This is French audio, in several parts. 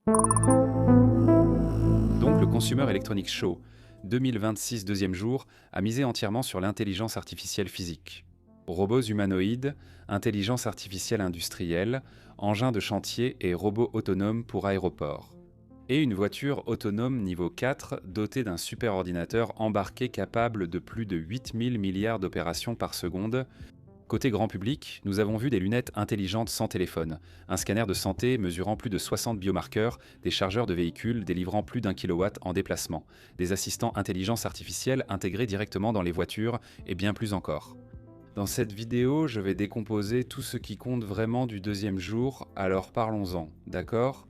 Donc le Consumer Electronics Show 2026 deuxième jour a misé entièrement sur l'intelligence artificielle physique. Robots humanoïdes, intelligence artificielle industrielle, engins de chantier et robots autonomes pour aéroports. Et une voiture autonome niveau 4 dotée d'un superordinateur embarqué capable de plus de 8000 milliards d'opérations par seconde. Côté grand public, nous avons vu des lunettes intelligentes sans téléphone, un scanner de santé mesurant plus de 60 biomarqueurs, des chargeurs de véhicules délivrant plus d'1 kilowatt en déplacement, des assistants intelligence artificielle intégrés directement dans les voitures et bien plus encore. Dans cette vidéo, je vais décomposer tout ce qui compte vraiment du deuxième jour, alors parlons-en, d'accord ?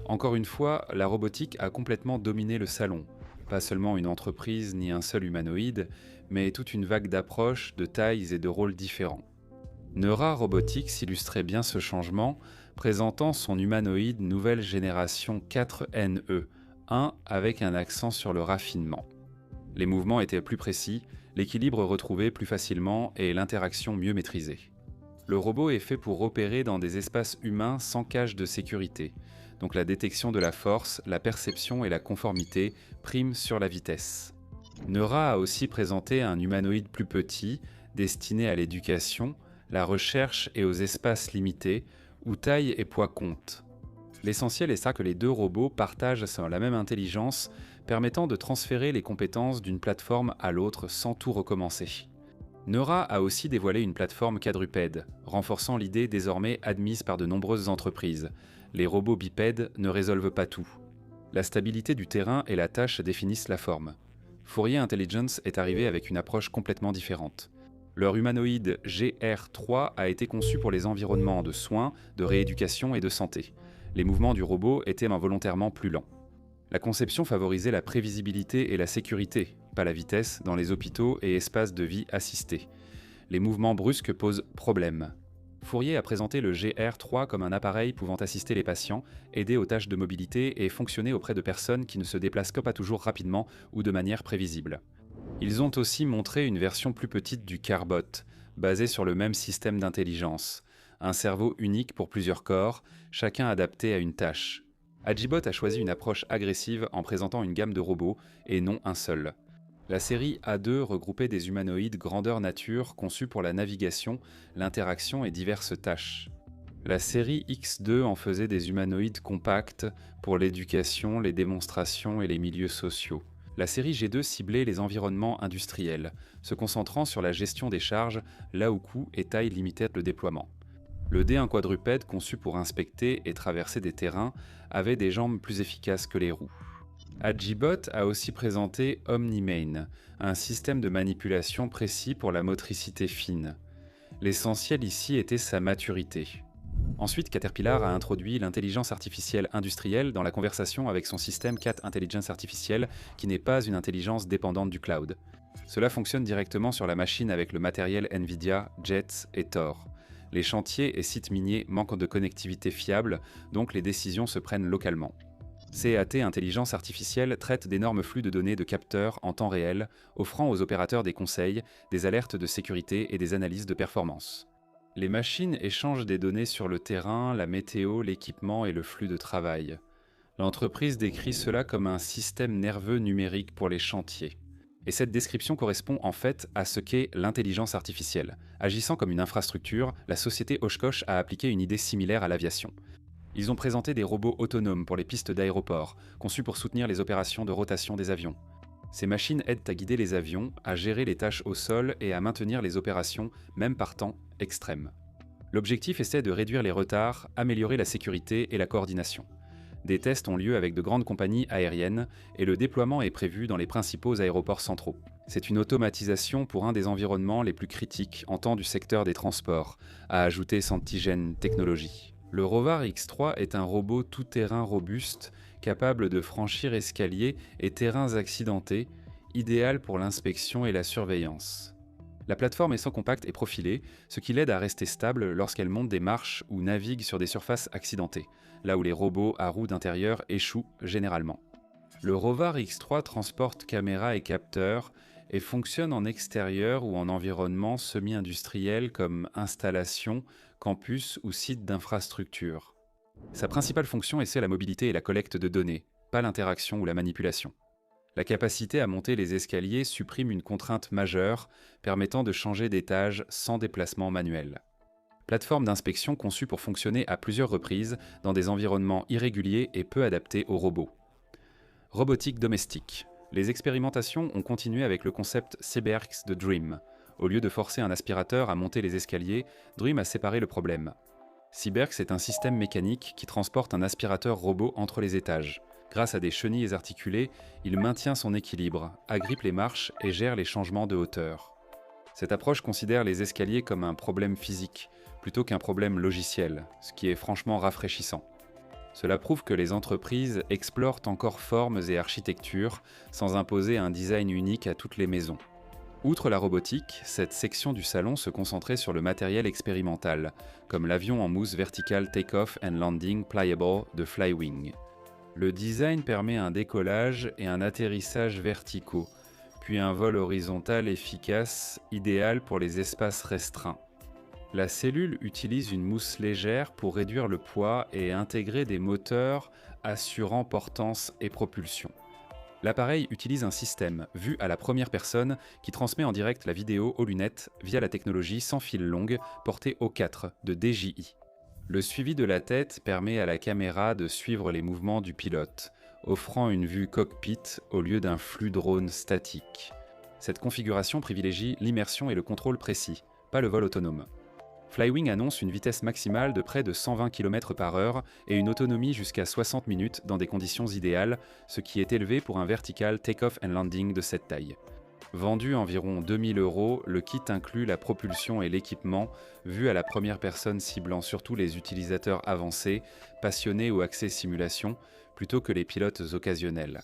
Encore une fois, la robotique a complètement dominé le salon. Pas seulement une entreprise ni un seul humanoïde, mais toute une vague d'approches, de tailles et de rôles différents. Neura Robotics illustrait bien ce changement, présentant son humanoïde nouvelle génération 4NE, 1 avec un accent sur le raffinement. Les mouvements étaient plus précis, l'équilibre retrouvé plus facilement et l'interaction mieux maîtrisée. Le robot est fait pour opérer dans des espaces humains sans cage de sécurité, donc la détection de la force, la perception et la conformité priment sur la vitesse. Neura a aussi présenté un humanoïde plus petit, destiné à l'éducation, la recherche et aux espaces limités, où taille et poids comptent. L'essentiel est ça que les deux robots partagent la même intelligence, permettant de transférer les compétences d'une plateforme à l'autre sans tout recommencer. Neura a aussi dévoilé une plateforme quadrupède, renforçant l'idée désormais admise par de nombreuses entreprises. Les robots bipèdes ne résolvent pas tout. La stabilité du terrain et la tâche définissent la forme. Fourier Intelligence est arrivé avec une approche complètement différente. Leur humanoïde GR3 a été conçu pour les environnements de soins, de rééducation et de santé. Les mouvements du robot étaient involontairement plus lents. La conception favorisait la prévisibilité et la sécurité, pas la vitesse, dans les hôpitaux et espaces de vie assistés. Les mouvements brusques posent problème. Fourier a présenté le GR3 comme un appareil pouvant assister les patients, aider aux tâches de mobilité et fonctionner auprès de personnes qui ne se déplacent que pas toujours rapidement ou de manière prévisible. Ils ont aussi montré une version plus petite du Carbot, basée sur le même système d'intelligence. Un cerveau unique pour plusieurs corps, chacun adapté à une tâche. Agibot a choisi une approche agressive en présentant une gamme de robots et non un seul. La série A2 regroupait des humanoïdes grandeur nature conçus pour la navigation, l'interaction et diverses tâches. La série X2 en faisait des humanoïdes compacts pour l'éducation, les démonstrations et les milieux sociaux. La série G2 ciblait les environnements industriels, se concentrant sur la gestion des charges, là où coût et taille limitaient le déploiement. Le D1 quadrupède, conçu pour inspecter et traverser des terrains, avait des jambes plus efficaces que les roues. Agibot a aussi présenté OmniMain, un système de manipulation précis pour la motricité fine. L'essentiel ici était sa maturité. Ensuite, Caterpillar a introduit l'intelligence artificielle industrielle dans la conversation avec son système Cat Intelligence Artificielle, qui n'est pas une intelligence dépendante du cloud. Cela fonctionne directement sur la machine avec le matériel Nvidia, Jets et Thor. Les chantiers et sites miniers manquent de connectivité fiable, donc les décisions se prennent localement. CAT Intelligence Artificielle traite d'énormes flux de données de capteurs en temps réel, offrant aux opérateurs des conseils, des alertes de sécurité et des analyses de performance. Les machines échangent des données sur le terrain, la météo, l'équipement et le flux de travail. L'entreprise décrit cela comme un système nerveux numérique pour les chantiers. Et cette description correspond en fait à ce qu'est l'intelligence artificielle. Agissant comme une infrastructure, la société Oshkosh a appliqué une idée similaire à l'aviation. Ils ont présenté des robots autonomes pour les pistes d'aéroport, conçus pour soutenir les opérations de rotation des avions. Ces machines aident à guider les avions, à gérer les tâches au sol et à maintenir les opérations, même par temps extrême. L'objectif essaie de réduire les retards, améliorer la sécurité et la coordination. Des tests ont lieu avec de grandes compagnies aériennes et le déploiement est prévu dans les principaux aéroports centraux. C'est une automatisation pour un des environnements les plus critiques en temps du secteur des transports, a ajouté Santigen Technologies. Le Rovar X3 est un robot tout-terrain robuste, capable de franchir escaliers et terrains accidentés, idéal pour l'inspection et la surveillance. La plateforme est sans compact et profilée, ce qui l'aide à rester stable lorsqu'elle monte des marches ou navigue sur des surfaces accidentées, là où les robots à roues d'intérieur échouent généralement. Le Rovar X3 transporte caméras et capteurs et fonctionne en extérieur ou en environnement semi-industriel comme installation, campus ou site d'infrastructure. Sa principale fonction essaie la mobilité et la collecte de données, pas l'interaction ou la manipulation. La capacité à monter les escaliers supprime une contrainte majeure, permettant de changer d'étage sans déplacement manuel. Plateforme d'inspection conçue pour fonctionner à plusieurs reprises dans des environnements irréguliers et peu adaptés aux robots. Robotique domestique. Les expérimentations ont continué avec le concept Cyberx de Dream. Au lieu de forcer un aspirateur à monter les escaliers, Dream a séparé le problème. Cyberx est un système mécanique qui transporte un aspirateur robot entre les étages. Grâce à des chenilles articulées, il maintient son équilibre, agrippe les marches et gère les changements de hauteur. Cette approche considère les escaliers comme un problème physique, plutôt qu'un problème logiciel, ce qui est franchement rafraîchissant. Cela prouve que les entreprises explorent encore formes et architectures sans imposer un design unique à toutes les maisons. Outre la robotique, cette section du salon se concentrait sur le matériel expérimental, comme l'avion en mousse verticale Take-off and Landing Pliable de Flywing. Le design permet un décollage et un atterrissage verticaux, puis un vol horizontal efficace, idéal pour les espaces restreints. La cellule utilise une mousse légère pour réduire le poids et intégrer des moteurs assurant portance et propulsion. L'appareil utilise un système, vu à la première personne, qui transmet en direct la vidéo aux lunettes via la technologie sans fil longue portée O4 de DJI. Le suivi de la tête permet à la caméra de suivre les mouvements du pilote, offrant une vue cockpit au lieu d'un flux drone statique. Cette configuration privilégie l'immersion et le contrôle précis, pas le vol autonome. Flywing annonce une vitesse maximale de près de 120 km/h et une autonomie jusqu'à 60 minutes dans des conditions idéales, ce qui est élevé pour un vertical take-off and landing de cette taille. Vendu environ 2000 €, le kit inclut la propulsion et l'équipement, vu à la première personne ciblant surtout les utilisateurs avancés, passionnés ou axés simulation, plutôt que les pilotes occasionnels.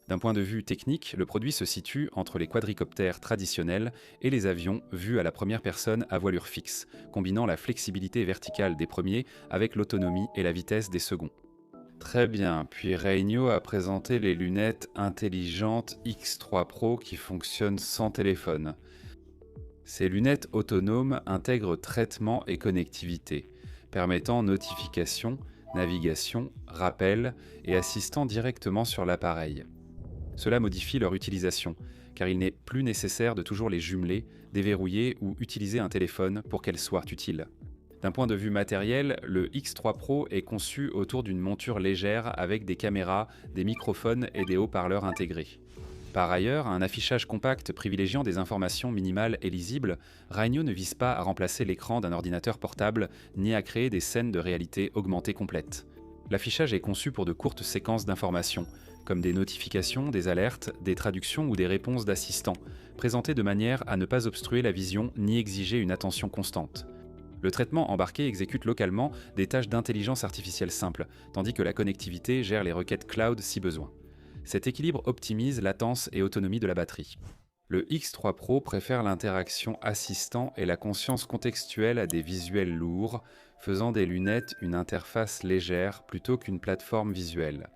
D'un point de vue technique, le produit se situe entre les quadricoptères traditionnels et les avions vus à la première personne à voilure fixe, combinant la flexibilité verticale des premiers avec l'autonomie et la vitesse des seconds. Très bien, puis Regno a présenté les lunettes intelligentes X3 Pro qui fonctionnent sans téléphone. Ces lunettes autonomes intègrent traitement et connectivité, permettant notification, navigation, rappel et assistant directement sur l'appareil. Cela modifie leur utilisation, car il n'est plus nécessaire de toujours les jumeler, déverrouiller ou utiliser un téléphone pour qu'elles soient utiles. D'un point de vue matériel, le X3 Pro est conçu autour d'une monture légère avec des caméras, des microphones et des haut-parleurs intégrés. Par ailleurs, un affichage compact privilégiant des informations minimales et lisibles, Regno ne vise pas à remplacer l'écran d'un ordinateur portable ni à créer des scènes de réalité augmentée complètes. L'affichage est conçu pour de courtes séquences d'informations, comme des notifications, des alertes, des traductions ou des réponses d'assistants, présentées de manière à ne pas obstruer la vision ni exiger une attention constante. Le traitement embarqué exécute localement des tâches d'intelligence artificielle simples, tandis que la connectivité gère les requêtes cloud si besoin. Cet équilibre optimise latence et autonomie de la batterie. Le X3 Pro préfère l'interaction assistant et la conscience contextuelle à des visuels lourds, faisant des lunettes une interface légère plutôt qu'une plateforme visuelle.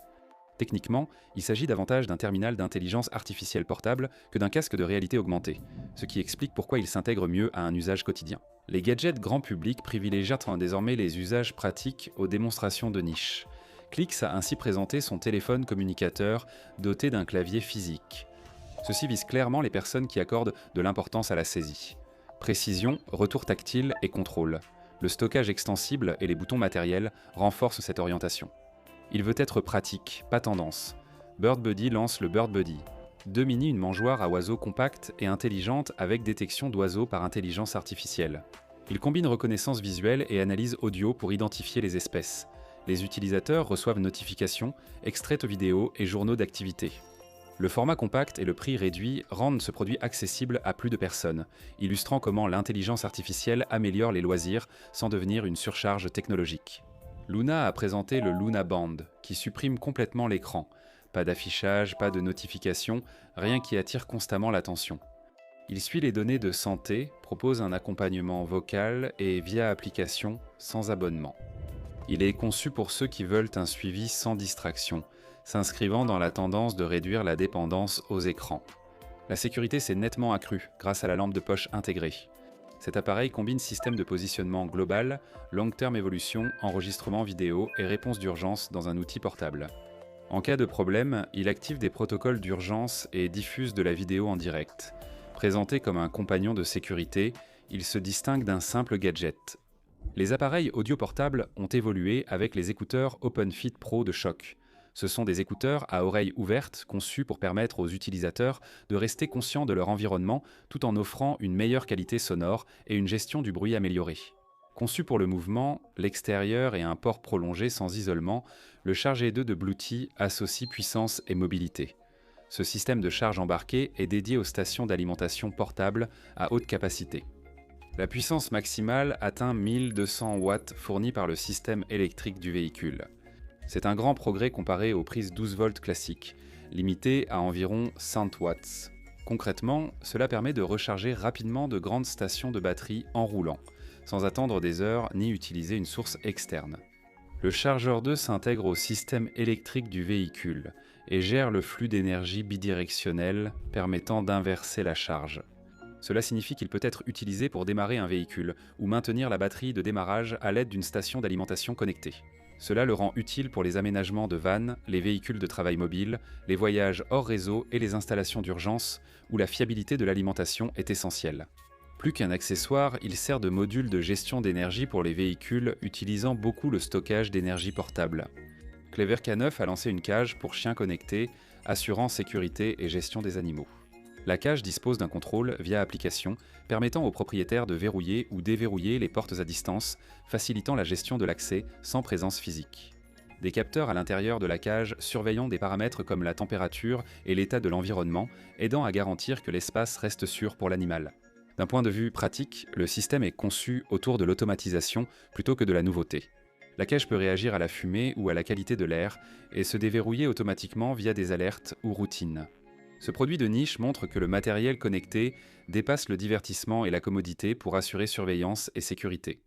Techniquement, il s'agit davantage d'un terminal d'intelligence artificielle portable que d'un casque de réalité augmentée, ce qui explique pourquoi il s'intègre mieux à un usage quotidien. Les gadgets grand public privilégient désormais les usages pratiques aux démonstrations de niche. Clix a ainsi présenté son téléphone communicateur doté d'un clavier physique. Ceci vise clairement les personnes qui accordent de l'importance à la saisie. Précision, retour tactile et contrôle. Le stockage extensible et les boutons matériels renforcent cette orientation. Il veut être pratique, pas tendance. BirdBuddy lance le BirdBuddy. 2 mini, une mangeoire à oiseaux compacte et intelligente avec détection d'oiseaux par intelligence artificielle. Il combine reconnaissance visuelle et analyse audio pour identifier les espèces. Les utilisateurs reçoivent notifications, extraits vidéo et journaux d'activité. Le format compact et le prix réduit rendent ce produit accessible à plus de personnes, illustrant comment l'intelligence artificielle améliore les loisirs sans devenir une surcharge technologique. Luna a présenté le Luna Band, qui supprime complètement l'écran. Pas d'affichage, pas de notification, rien qui attire constamment l'attention. Il suit les données de santé, propose un accompagnement vocal et via application, sans abonnement. Il est conçu pour ceux qui veulent un suivi sans distraction, s'inscrivant dans la tendance de réduire la dépendance aux écrans. La sécurité s'est nettement accrue grâce à la lampe de poche intégrée. Cet appareil combine système de positionnement global, long-term évolution, enregistrement vidéo et réponse d'urgence dans un outil portable. En cas de problème, il active des protocoles d'urgence et diffuse de la vidéo en direct. Présenté comme un compagnon de sécurité, il se distingue d'un simple gadget. Les appareils audio portables ont évolué avec les écouteurs OpenFit Pro de Schock. Ce sont des écouteurs à oreilles ouvertes conçus pour permettre aux utilisateurs de rester conscients de leur environnement tout en offrant une meilleure qualité sonore et une gestion du bruit améliorée. Conçu pour le mouvement, l'extérieur et un port prolongé sans isolement, le Charge 2 de Bluetooth associe puissance et mobilité. Ce système de charge embarqué est dédié aux stations d'alimentation portables à haute capacité. La puissance maximale atteint 1200 watts fournis par le système électrique du véhicule. C'est un grand progrès comparé aux prises 12 volts classiques, limitées à environ 100 watts. Concrètement, cela permet de recharger rapidement de grandes stations de batterie en roulant, sans attendre des heures ni utiliser une source externe. Le chargeur 2 s'intègre au système électrique du véhicule et gère le flux d'énergie bidirectionnel permettant d'inverser la charge. Cela signifie qu'il peut être utilisé pour démarrer un véhicule ou maintenir la batterie de démarrage à l'aide d'une station d'alimentation connectée. Cela le rend utile pour les aménagements de vannes, les véhicules de travail mobile, les voyages hors réseau et les installations d'urgence où la fiabilité de l'alimentation est essentielle. Plus qu'un accessoire, il sert de module de gestion d'énergie pour les véhicules utilisant beaucoup le stockage d'énergie portable. Clever K9 a lancé une cage pour chiens connectés, assurant sécurité et gestion des animaux. La cage dispose d'un contrôle via application permettant aux propriétaires de verrouiller ou déverrouiller les portes à distance, facilitant la gestion de l'accès sans présence physique. Des capteurs à l'intérieur de la cage surveillant des paramètres comme la température et l'état de l'environnement, aidant à garantir que l'espace reste sûr pour l'animal. D'un point de vue pratique, le système est conçu autour de l'automatisation plutôt que de la nouveauté. La cage peut réagir à la fumée ou à la qualité de l'air et se déverrouiller automatiquement via des alertes ou routines. Ce produit de niche montre que le matériel connecté dépasse le divertissement et la commodité pour assurer surveillance et sécurité.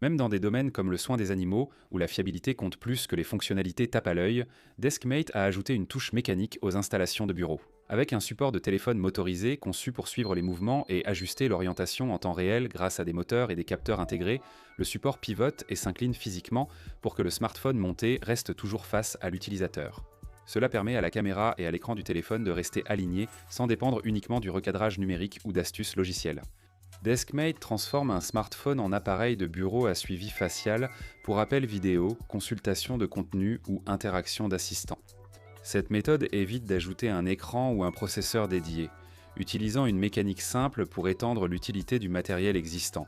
Même dans des domaines comme le soin des animaux, où la fiabilité compte plus que les fonctionnalités tape à l'œil, Deskmate a ajouté une touche mécanique aux installations de bureaux. Avec un support de téléphone motorisé conçu pour suivre les mouvements et ajuster l'orientation en temps réel grâce à des moteurs et des capteurs intégrés, le support pivote et s'incline physiquement pour que le smartphone monté reste toujours face à l'utilisateur. Cela permet à la caméra et à l'écran du téléphone de rester alignés sans dépendre uniquement du recadrage numérique ou d'astuces logicielles. Deskmate transforme un smartphone en appareil de bureau à suivi facial pour appel vidéo, consultation de contenu ou interaction d'assistants. Cette méthode évite d'ajouter un écran ou un processeur dédié, utilisant une mécanique simple pour étendre l'utilité du matériel existant.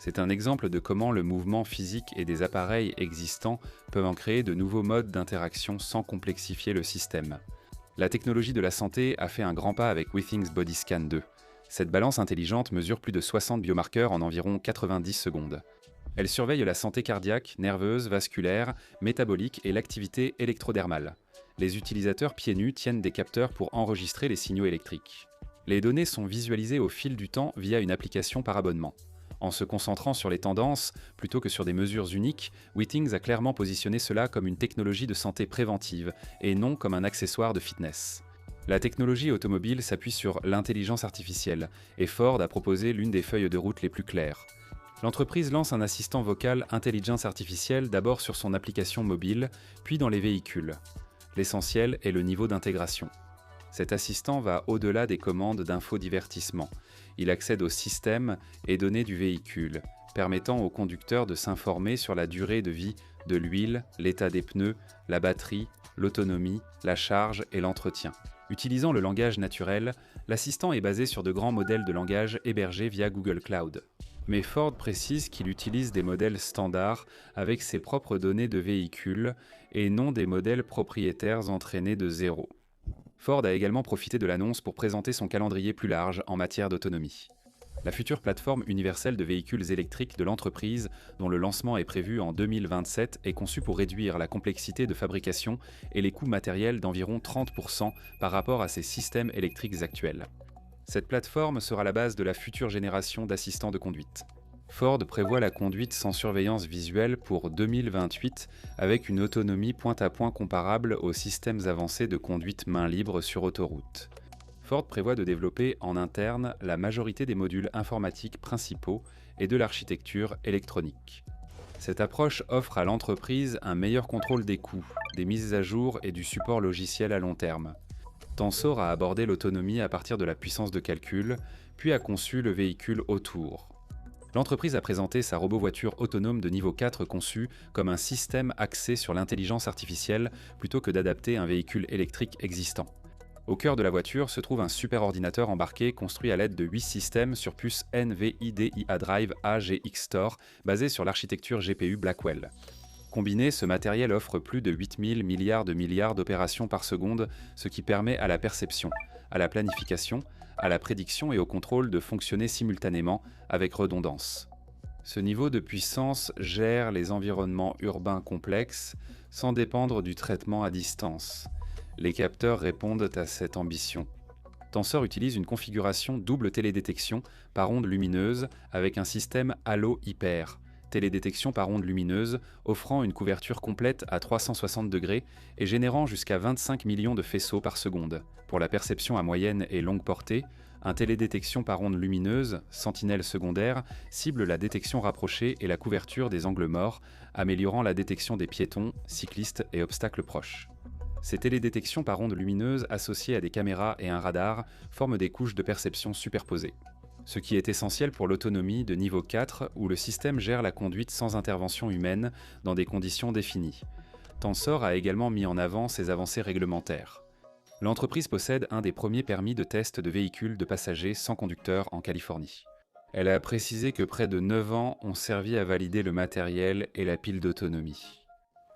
C'est un exemple de comment le mouvement physique et des appareils existants peuvent en créer de nouveaux modes d'interaction sans complexifier le système. La technologie de la santé a fait un grand pas avec Withings Bodyscan 2. Cette balance intelligente mesure plus de 60 biomarqueurs en environ 90 secondes. Elle surveille la santé cardiaque, nerveuse, vasculaire, métabolique et l'activité électrodermale. Les utilisateurs pieds nus tiennent des capteurs pour enregistrer les signaux électriques. Les données sont visualisées au fil du temps via une application par abonnement. En se concentrant sur les tendances plutôt que sur des mesures uniques, Withings a clairement positionné cela comme une technologie de santé préventive et non comme un accessoire de fitness. La technologie automobile s'appuie sur l'intelligence artificielle et Ford a proposé l'une des feuilles de route les plus claires. L'entreprise lance un assistant vocal intelligence artificielle d'abord sur son application mobile, puis dans les véhicules. L'essentiel est le niveau d'intégration. Cet assistant va au-delà des commandes d'infodivertissement. Il accède au système et données du véhicule, permettant au conducteur de s'informer sur la durée de vie de l'huile, l'état des pneus, la batterie, l'autonomie, la charge et l'entretien. Utilisant le langage naturel, l'assistant est basé sur de grands modèles de langage hébergés via Google Cloud. Mais Ford précise qu'il utilise des modèles standards avec ses propres données de véhicule et non des modèles propriétaires entraînés de zéro. Ford a également profité de l'annonce pour présenter son calendrier plus large en matière d'autonomie. La future plateforme universelle de véhicules électriques de l'entreprise, dont le lancement est prévu en 2027, est conçue pour réduire la complexité de fabrication et les coûts matériels d'environ 30% par rapport à ses systèmes électriques actuels. Cette plateforme sera la base de la future génération d'assistants de conduite. Ford prévoit la conduite sans surveillance visuelle pour 2028 avec une autonomie point-à-point comparable aux systèmes avancés de conduite main libre sur autoroute. Ford prévoit de développer en interne la majorité des modules informatiques principaux et de l'architecture électronique. Cette approche offre à l'entreprise un meilleur contrôle des coûts, des mises à jour et du support logiciel à long terme. Tensor a abordé l'autonomie à partir de la puissance de calcul, puis a conçu le véhicule autour. L'entreprise a présenté sa robovoiture autonome de niveau 4 conçue comme un système axé sur l'intelligence artificielle plutôt que d'adapter un véhicule électrique existant. Au cœur de la voiture se trouve un superordinateur embarqué construit à l'aide de 8 systèmes sur puce NVIDIA Drive AGX Store basé sur l'architecture GPU Blackwell. Combiné, ce matériel offre plus de 8000 milliards d'opérations par seconde, ce qui permet à la perception, à la planification, à la prédiction et au contrôle de fonctionner simultanément avec redondance. Ce niveau de puissance gère les environnements urbains complexes sans dépendre du traitement à distance. Les capteurs répondent à cette ambition. Tensor utilise une configuration double télédétection par onde lumineuse avec un système Halo Hyper, télédétection par onde lumineuse offrant une couverture complète à 360 degrés et générant jusqu'à 25 millions de faisceaux par seconde. Pour la perception à moyenne et longue portée, un télédétection par onde lumineuse, sentinelle secondaire, cible la détection rapprochée et la couverture des angles morts, améliorant la détection des piétons, cyclistes et obstacles proches. Ces télédétections par ondes lumineuses associées à des caméras et un radar forment des couches de perception superposées. Ce qui est essentiel pour l'autonomie de niveau 4 où le système gère la conduite sans intervention humaine dans des conditions définies. Tensor a également mis en avant ses avancées réglementaires. L'entreprise possède un des premiers permis de test de véhicules de passagers sans conducteur en Californie. Elle a précisé que près de 9 ans ont servi à valider le matériel et la pile d'autonomie.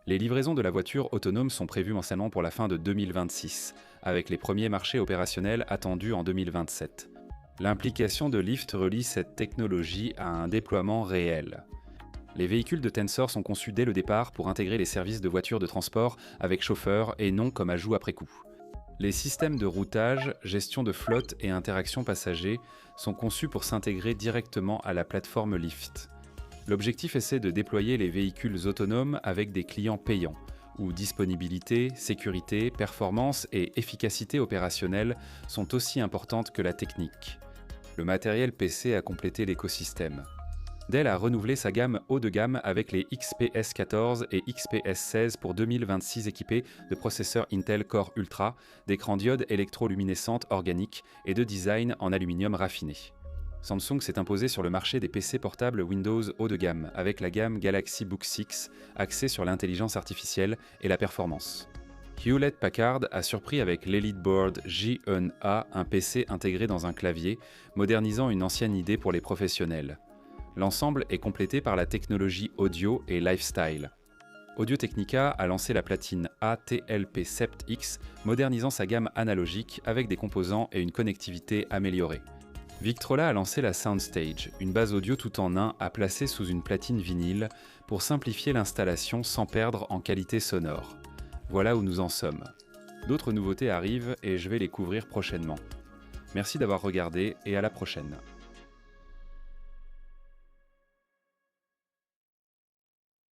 Les livraisons de la voiture autonome sont prévues mensuellement pour la fin de 2026, avec les premiers marchés opérationnels attendus en 2027. L'implication de Lyft relie cette technologie à un déploiement réel. Les véhicules de Tensor sont conçus dès le départ pour intégrer les services de voitures de transport avec chauffeur et non comme ajout après coup. Les systèmes de routage, gestion de flotte et interaction passager sont conçus pour s'intégrer directement à la plateforme Lyft. L'objectif est de déployer les véhicules autonomes avec des clients payants, où disponibilité, sécurité, performance et efficacité opérationnelle sont aussi importantes que la technique. Le matériel PC a complété l'écosystème. Dell a renouvelé sa gamme haut de gamme avec les XPS 14 et XPS 16 pour 2026 équipés de processeurs Intel Core Ultra, d'écrans diodes électroluminescentes organiques et de design en aluminium raffiné. Samsung s'est imposé sur le marché des PC portables Windows haut de gamme avec la gamme Galaxy Book 6 axée sur l'intelligence artificielle et la performance. Hewlett-Packard a surpris avec l'EliteBoard J1A, un PC intégré dans un clavier, modernisant une ancienne idée pour les professionnels. L'ensemble est complété par la technologie audio et lifestyle. Audio-Technica a lancé la platine ATLP Sept X, modernisant sa gamme analogique avec des composants et une connectivité améliorée. Victrola a lancé la Soundstage, une base audio tout en un à placer sous une platine vinyle pour simplifier l'installation sans perdre en qualité sonore. Voilà où nous en sommes. D'autres nouveautés arrivent et je vais les couvrir prochainement. Merci d'avoir regardé et à la prochaine.